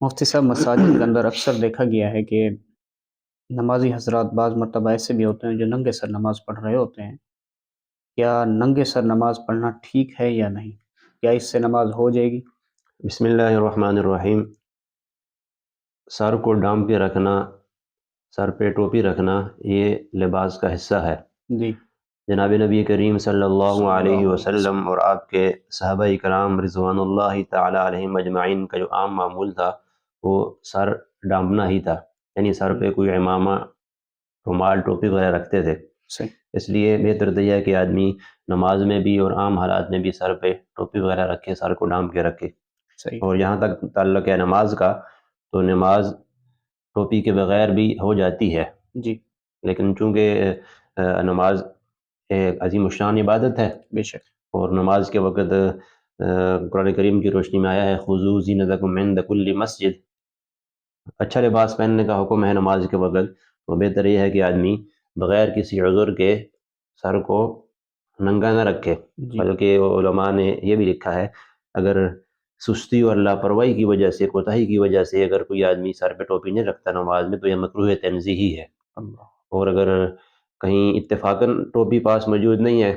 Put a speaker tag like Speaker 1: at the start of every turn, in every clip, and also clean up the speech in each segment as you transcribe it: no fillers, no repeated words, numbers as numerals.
Speaker 1: مفتی صاحب، مساجد کے اندر اکثر دیکھا گیا ہے کہ نمازی حضرات بعض مرتبہ ایسے بھی ہوتے ہیں جو ننگے سر نماز پڑھ رہے ہوتے ہیں. کیا ننگے سر نماز پڑھنا ٹھیک ہے یا نہیں؟ کیا اس سے نماز ہو جائے گی؟
Speaker 2: بسم اللہ الرحمن الرحیم. سر کو ڈھانپ کے رکھنا، سر پہ ٹوپی رکھنا، یہ لباس کا حصہ ہے.
Speaker 1: جی.
Speaker 2: جناب نبی کریم صلی اللہ
Speaker 1: صلی
Speaker 2: علیہ
Speaker 1: اللہ علیہ
Speaker 2: وسلم اور آپ کے صحابہ کرام رضوان اللہ تعالی علیہم اجمعین کا جو عام معمول تھا وہ سر ڈھانپنا ہی تھا، یعنی سر پہ کوئی عمامہ، رومال، ٹوپی وغیرہ رکھتے تھے.
Speaker 1: صحیح.
Speaker 2: اس لیے بہتر یہ ہے کہ آدمی نماز میں بھی اور عام حالات میں بھی سر پہ ٹوپی وغیرہ رکھے، سر کو ڈھانپ کے رکھے.
Speaker 1: صحیح.
Speaker 2: اور جہاں تک تعلق ہے نماز کا، تو نماز ٹوپی کے بغیر بھی ہو جاتی ہے،
Speaker 1: جی.
Speaker 2: لیکن چونکہ نماز ایک عظیم الشان عبادت ہے،
Speaker 1: بے شک.
Speaker 2: اور نماز کے وقت قرآن کریم کی روشنی میں آیا ہے خُذُوا زِینَتَکُم عِندَ کُلِّ مسجد، اچھا لباس پہننے کا حکم ہے نماز کے وقت. تو بہتر یہ ہے کہ آدمی بغیر کسی عذر کے سر کو ننگا نہ رکھے.
Speaker 1: جی.
Speaker 2: بلکہ علماء نے یہ بھی لکھا ہے اگر سستی اور لاپرواہی کی وجہ سے، کوتاہی کی وجہ سے اگر کوئی آدمی سر پہ ٹوپی نہیں رکھتا نماز میں تو یہ مکروہ تنزیہی ہے.
Speaker 1: اللہ.
Speaker 2: اور اگر کہیں اتفاقاً ٹوپی پاس موجود نہیں ہے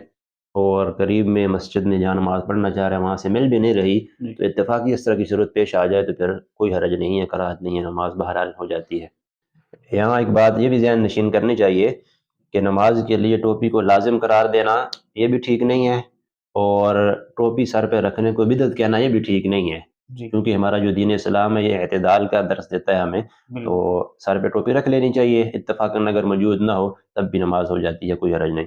Speaker 2: اور قریب میں مسجد میں جہاں نماز پڑھنا چاہ رہے ہیں وہاں سے مل بھی نہیں رہی،
Speaker 1: جی.
Speaker 2: تو اتفاقی اس طرح کی صورت پیش آ جائے تو پھر کوئی حرج نہیں ہے، کراہت نہیں ہے، نماز بہرحال ہو جاتی ہے. یہاں ایک بات یہ بھی ذہن نشین کرنی چاہیے کہ نماز کے لیے ٹوپی کو لازم قرار دینا یہ بھی ٹھیک نہیں ہے، اور ٹوپی سر پہ رکھنے کو بدعت کہنا یہ بھی ٹھیک نہیں ہے.
Speaker 1: جی.
Speaker 2: کیونکہ ہمارا جو دین اسلام ہے یہ اعتدال کا درس دیتا ہے ہمیں. تو
Speaker 1: بالکل.
Speaker 2: سر پہ ٹوپی رکھ لینی چاہیے، اتفاقاً اگر موجود نہ ہو تب بھی نماز ہو جاتی ہے، کوئی حرج نہیں.